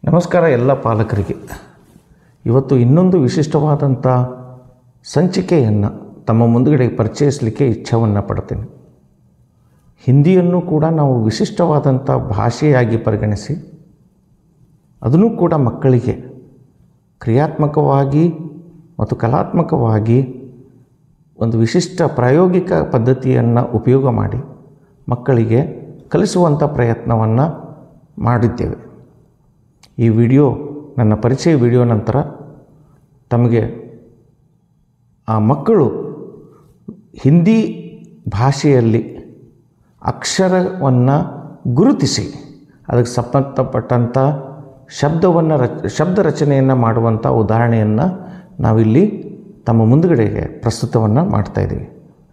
ನಮಸ್ಕಾರ ಎಲ್ಲ ಪಾಲಕರಿಗೆ. ಇವತ್ತು ಇನ್ನೊಂದು ವಿಶಿಷ್ಟವಾದಂಥ ಸಂಚಿಕೆಯನ್ನು ತಮ್ಮ ಮುಂದುಗಡೆ ಪರಿಚಯಿಸಲಿಕ್ಕೆ ಇಚ್ಛೆಯನ್ನು ಪಡ್ತೇನೆ. ಹಿಂದಿಯನ್ನು ಕೂಡ ನಾವು ವಿಶಿಷ್ಟವಾದಂಥ ಭಾಷೆಯಾಗಿ ಪರಿಗಣಿಸಿ ಅದನ್ನು ಕೂಡ ಮಕ್ಕಳಿಗೆ ಕ್ರಿಯಾತ್ಮಕವಾಗಿ ಮತ್ತು ಕಲಾತ್ಮಕವಾಗಿ ಒಂದು ವಿಶಿಷ್ಟ ಪ್ರಾಯೋಗಿಕ ಪದ್ಧತಿಯನ್ನು ಉಪಯೋಗ ಮಾಡಿ ಮಕ್ಕಳಿಗೆ ಕಲಿಸುವಂಥ ಪ್ರಯತ್ನವನ್ನು ಮಾಡಿದ್ದೇವೆ. ಈ ವಿಡಿಯೋ ನನ್ನ ಪರಿಚಯ ವಿಡಿಯೋ ನಂತರ ತಮಗೆ ಆ ಮಕ್ಕಳು ಹಿಂದಿ ಭಾಷೆಯಲ್ಲಿ ಅಕ್ಷರವನ್ನು ಗುರುತಿಸಿ ಅದಕ್ಕೆ ಸಂಬಂಧಪಟ್ಟಂಥ ಶಬ್ದ ರಚನೆಯನ್ನು ಮಾಡುವಂಥ ಉದಾಹರಣೆಯನ್ನು ನಾವಿಲ್ಲಿ ತಮ್ಮ ಮುಂದುಗಡೆಗೆ ಪ್ರಸ್ತುತವನ್ನು ಮಾಡ್ತಾಯಿದ್ದೀವಿ.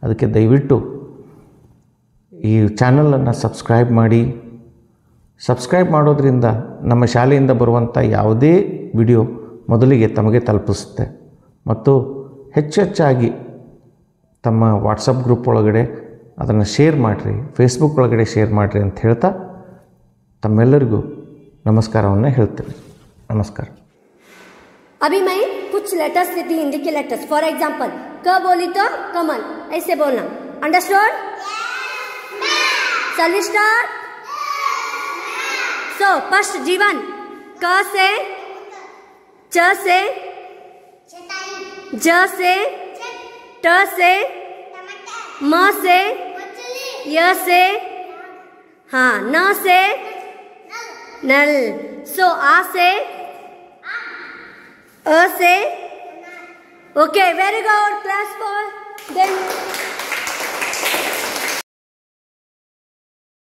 ಅದಕ್ಕೆ ದಯವಿಟ್ಟು ಈ ಚಾನಲನ್ನು ಸಬ್ಸ್ಕ್ರೈಬ್ ಮಾಡಿ. ಸಬ್ಸ್ಕ್ರೈಬ್ ಮಾಡೋದರಿಂದ ನಮ್ಮ ಶಾಲೆಯಿಂದ ಬರುವಂಥ ಯಾವುದೇ ವಿಡಿಯೋ ಮೊದಲಿಗೆ ತಮಗೆ ತಲುಪಿಸುತ್ತೆ ಮತ್ತು ಹೆಚ್ಚೆಚ್ಚಾಗಿ ತಮ್ಮ ವಾಟ್ಸಪ್ ಗ್ರೂಪ್ ಒಳಗಡೆ ಅದನ್ನು ಶೇರ್ ಮಾಡಿರಿ, ಫೇಸ್ಬುಕ್ ಒಳಗಡೆ ಶೇರ್ ಮಾಡಿರಿ ಅಂತ ಹೇಳ್ತಾ ತಮ್ಮೆಲ್ಲರಿಗೂ ನಮಸ್ಕಾರವನ್ನು ಹೇಳ್ತೇನೆ. ನಮಸ್ಕಾರ. अभी मैं कुछ लेटर्स लेती हूँ, हिंदी के लेटर्स. फॉर एग्जाम्पल, क बोली तो कमल, ऐसे बोलना. Understood? Shall we start? So first जीवन, क से, च से, ज से, ट से, म से, य से, हाँ, न से, नल. So आ से, अ से. Okay, very good. Class for then.